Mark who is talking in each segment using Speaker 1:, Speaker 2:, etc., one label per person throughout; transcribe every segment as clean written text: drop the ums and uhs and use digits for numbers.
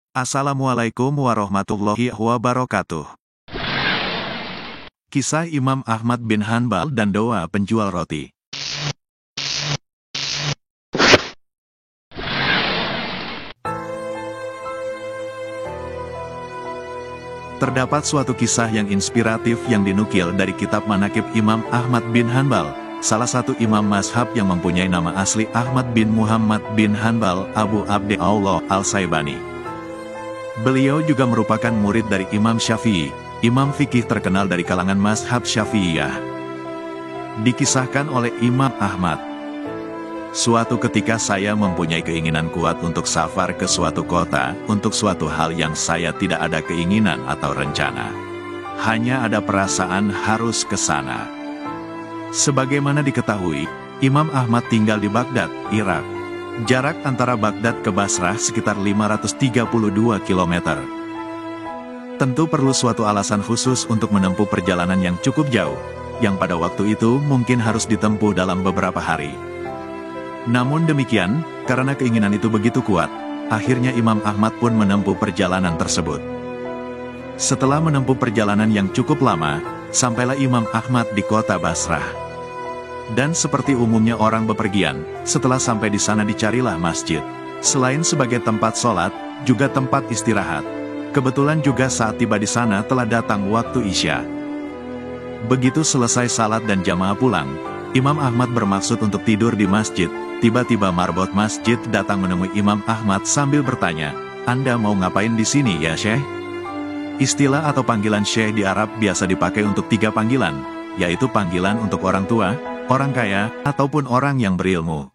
Speaker 1: Assalamualaikum warahmatullahi wabarakatuh. Kisah Imam Ahmad bin Hanbal dan doa penjual roti. Terdapat suatu kisah yang inspiratif yang dinukil dari kitab Manaqib Imam Ahmad bin Hanbal, salah satu imam mazhab yang mempunyai nama asli Ahmad bin Muhammad bin Hanbal Abu Abdullah al-Saibani. Beliau juga merupakan murid dari Imam Syafi'i, imam fikih terkenal dari kalangan mazhab Syafi'iyah. Dikisahkan oleh Imam Ahmad, suatu ketika saya mempunyai keinginan kuat untuk safar ke suatu kota, untuk suatu hal yang saya tidak ada keinginan atau rencana. Hanya ada perasaan harus ke sana. Sebagaimana diketahui, Imam Ahmad tinggal di Baghdad, Irak. Jarak antara Baghdad ke Basrah sekitar 532 km. Tentu perlu suatu alasan khusus untuk menempuh perjalanan yang cukup jauh, yang pada waktu itu mungkin harus ditempuh dalam beberapa hari. Namun demikian, karena keinginan itu begitu kuat, akhirnya Imam Ahmad pun menempuh perjalanan tersebut. Setelah menempuh perjalanan yang cukup lama, sampailah Imam Ahmad di kota Basrah. Dan seperti umumnya orang bepergian, setelah sampai di sana dicarilah masjid. Selain sebagai tempat sholat, juga tempat istirahat. Kebetulan juga saat tiba di sana telah datang waktu Isya. Begitu selesai salat dan jamaah pulang, Imam Ahmad bermaksud untuk tidur di masjid. Tiba-tiba marbot masjid datang menemui Imam Ahmad sambil bertanya, "Anda mau ngapain di sini ya Syekh?" Istilah atau panggilan Syekh di Arab biasa dipakai untuk 3 panggilan, yaitu panggilan untuk orang tua, orang kaya, ataupun orang yang berilmu.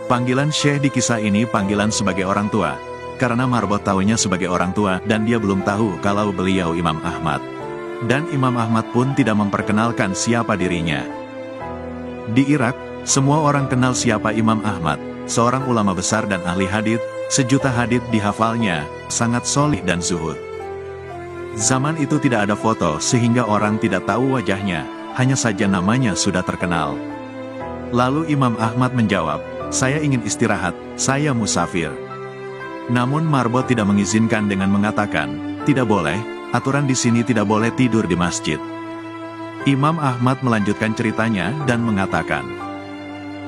Speaker 1: Panggilan Syekh di kisah ini panggilan sebagai orang tua, karena marbot tahunya sebagai orang tua dan dia belum tahu kalau beliau Imam Ahmad. Dan Imam Ahmad pun tidak memperkenalkan siapa dirinya. Di Irak, semua orang kenal siapa Imam Ahmad, seorang ulama besar dan ahli hadits, sejuta hadits dihafalnya, sangat solih dan zuhud. Zaman itu tidak ada foto sehingga orang tidak tahu wajahnya, hanya saja namanya sudah terkenal. Lalu Imam Ahmad menjawab, "Saya ingin istirahat, saya musafir." Namun marbot tidak mengizinkan dengan mengatakan, "Tidak boleh, aturan di sini tidak boleh tidur di masjid." Imam Ahmad melanjutkan ceritanya dan mengatakan,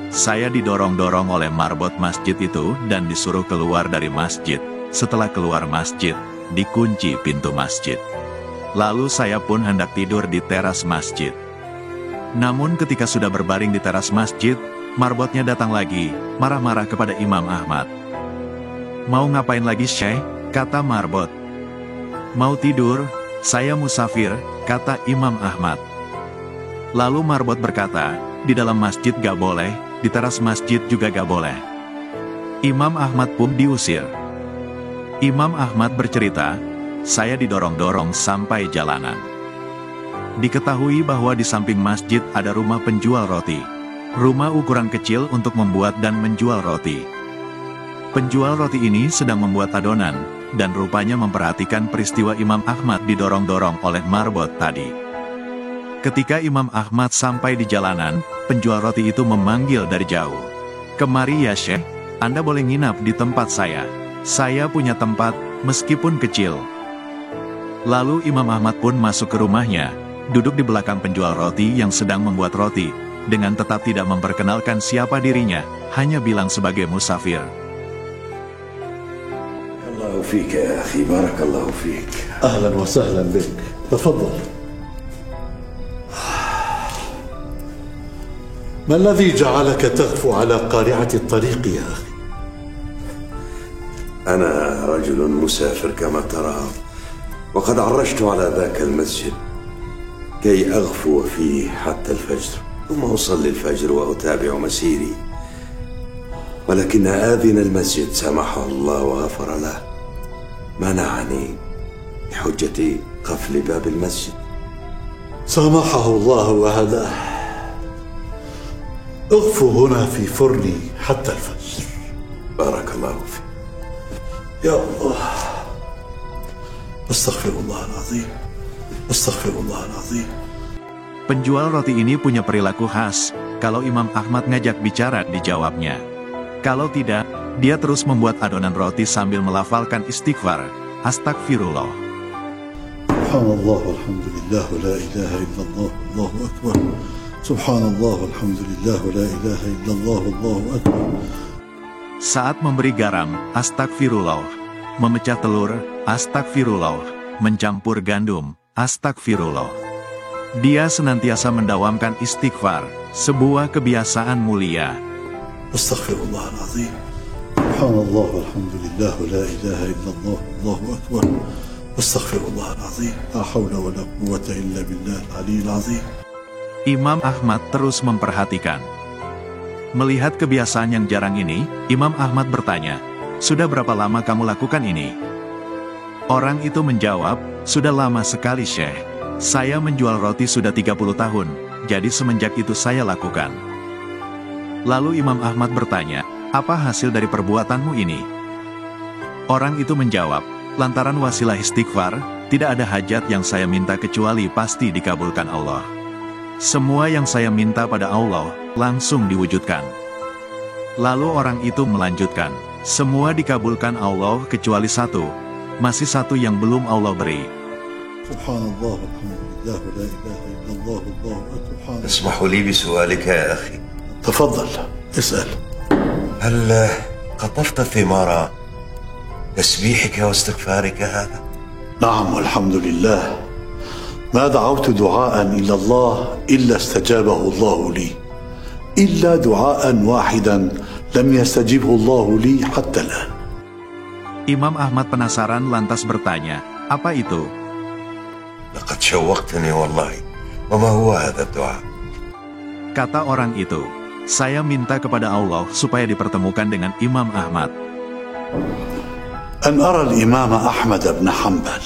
Speaker 1: "Saya didorong-dorong oleh marbot masjid itu dan disuruh keluar dari masjid. Setelah keluar masjid, dikunci pintu masjid. Lalu saya pun hendak tidur di teras masjid. Namun ketika sudah berbaring di teras masjid, marbotnya datang lagi, marah-marah kepada Imam Ahmad. 'Mau ngapain lagi Syekh?' kata marbot. 'Mau tidur, saya musafir,' kata Imam Ahmad. Lalu marbot berkata, 'Di dalam masjid gak boleh, di teras masjid juga gak boleh.' Imam Ahmad pun diusir. Imam Ahmad bercerita, 'Saya didorong-dorong sampai jalanan. Diketahui bahwa di samping masjid ada rumah penjual roti. Rumah ukuran kecil untuk membuat dan menjual roti. Penjual roti ini sedang membuat adonan, dan rupanya memperhatikan peristiwa Imam Ahmad didorong-dorong oleh marbot tadi. Ketika Imam Ahmad sampai di jalanan, penjual roti itu memanggil dari jauh, 'Kemari ya Syekh, Anda boleh nginap di tempat saya. Saya punya tempat, meskipun kecil.' Lalu Imam Ahmad pun masuk ke rumahnya, duduk di belakang penjual roti yang sedang membuat roti, dengan tetap tidak memperkenalkan siapa dirinya, hanya bilang sebagai musafir.
Speaker 2: Allahu fik ya akhi, barakallahu fik.
Speaker 3: Ahlan wa sahlan bik. Tafadhal. ما الذي جعلك تغفو على قارعة الطريق يا أخي؟
Speaker 2: أنا رجل مسافر كما ترى، وقد عرجت على ذاك المسجد كي أغفو فيه حتى الفجر، ثم أصلي الفجر وأتابع مسيري، ولكن آذن المسجد سمحه الله وغفر له منعني بحجة قفل باب المسجد.
Speaker 3: سامحه الله وهداه. اغفو هنا في فرني حتى الفجر.
Speaker 2: بارك الله فيك.
Speaker 3: يا الله، أستغفر الله العظيم، أستغفر الله العظيم.
Speaker 1: Penjual roti ini punya perilaku khas, kalau Imam Ahmad ngajak bicara dijawabnya. Kalau tidak, dia terus membuat adonan roti sambil melafalkan istighfar, astagfirullah.
Speaker 3: Subhanallah walhamdulillah wa la ilaha illallah Allahu akbar. Subhanallah walhamdulillah wa la ilaha illallah Allahu akbar.
Speaker 1: Saat memberi garam, astagfirullah. Memecah telur, astagfirullah. Mencampur gandum, astagfirullah. Dia senantiasa mendawamkan istighfar, sebuah kebiasaan mulia.
Speaker 3: Astaghfirullah al-azim. Subhanallah walhamdulillah wa la ilaha illallah Allahu akbar. Astaghfirullah al-azim. La hawla wa la quwwata illa billah al-aliyyil azim.
Speaker 1: Imam Ahmad terus memperhatikan. Melihat kebiasaan yang jarang ini, Imam Ahmad bertanya, "Sudah berapa lama kamu lakukan ini?" Orang itu menjawab, "Sudah lama sekali, Syekh. Saya menjual roti sudah 30 tahun, jadi semenjak itu saya lakukan." Lalu Imam Ahmad bertanya, "Apa hasil dari perbuatanmu ini?" Orang itu menjawab, "Lantaran wasilah istighfar, tidak ada hajat yang saya minta kecuali pasti dikabulkan Allah. Semua yang saya minta pada Allah, langsung diwujudkan." Lalu orang itu melanjutkan, "Semua dikabulkan Allah kecuali satu, masih satu yang belum Allah beri."
Speaker 3: Subhanallah walhamdulillah wa la ilaha illallah Allahu akbar.
Speaker 2: اسمحوا لي بسؤالك يا أخي.
Speaker 3: تفضل اسأل.
Speaker 2: هل قطفت ثمار تسبيحك واستغفارك هذا؟
Speaker 3: نعم والحمد لله. ما دعوت دعاء إلى الله إلا استجابه الله لي، إلا دعاء واحدا لم يستجبه الله لي حتى الآن.
Speaker 1: Imam Ahmad penasaran lantas bertanya, "Apa itu?"
Speaker 2: لقد شوقتني والله. وما هو هذا الدعاء؟
Speaker 1: Kata orang itu, "Saya minta kepada Allah supaya dipertemukan dengan Imam Ahmad."
Speaker 3: أن أرى الإمام أحمد بن حنبل.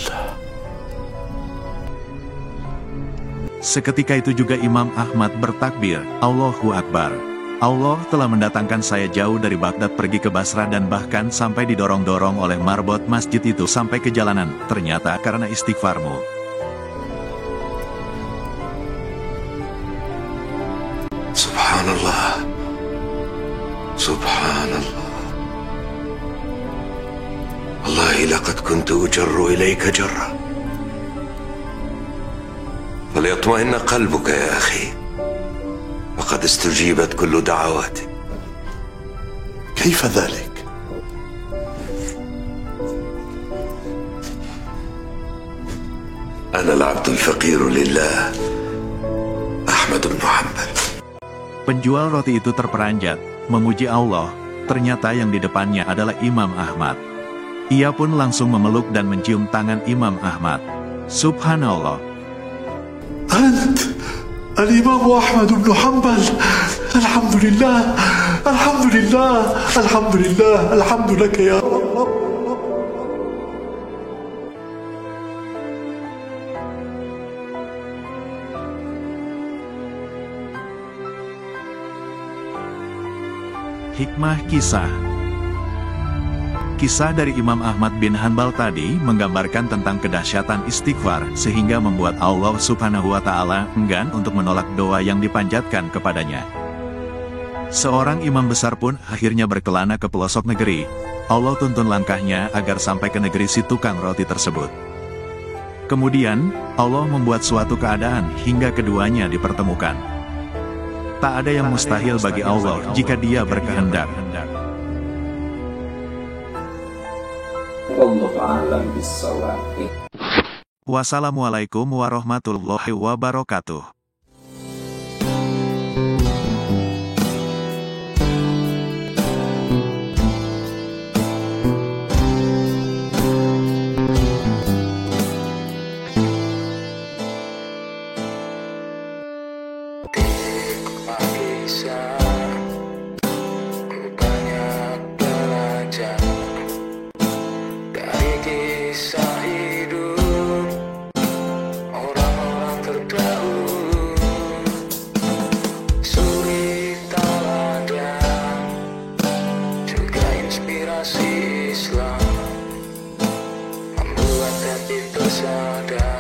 Speaker 1: Seketika itu juga Imam Ahmad bertakbir, "Allahu Akbar. Allah telah mendatangkan saya jauh dari Baghdad pergi ke Basrah dan bahkan sampai didorong-dorong oleh marbot masjid itu sampai ke jalanan, ternyata karena istighfarmu."
Speaker 2: Subhanallah. Subhanallah. Wallahi laqad kuntu ujarru ilayka jarra. فليطمئن قلبك يا أخي، فقد استجيبت كل دعواتك.
Speaker 3: كيف ذلك؟
Speaker 2: أنا العبد الفقير لله أحمد بن حنبل.
Speaker 1: Penjual roti itu terperanjat, memuji Allah, ternyata yang di depannya adalah Imam Ahmad. Ia pun langsung memeluk dan mencium tangan Imam Ahmad. Subhanallah.
Speaker 3: أنت الإمام أحمد بن حنبل. الحمد لله الحمد لله الحمد لله الحمد لك يا رب.
Speaker 1: Hikmah kisah. Kisah dari Imam Ahmad bin Hanbal tadi menggambarkan tentang kedahsyatan istighfar sehingga membuat Allah Subhanahu wa Ta'ala enggan untuk menolak doa yang dipanjatkan kepadanya. Seorang imam besar pun akhirnya berkelana ke pelosok negeri. Allah tuntun langkahnya agar sampai ke negeri si tukang roti tersebut. Kemudian, Allah membuat suatu keadaan hingga keduanya dipertemukan. Tak ada yang mustahil bagi Allah jika Dia berkehendak. Wassalamualaikum warahmatullahi wabarakatuh.
Speaker 4: Islam membuat hati bersadar.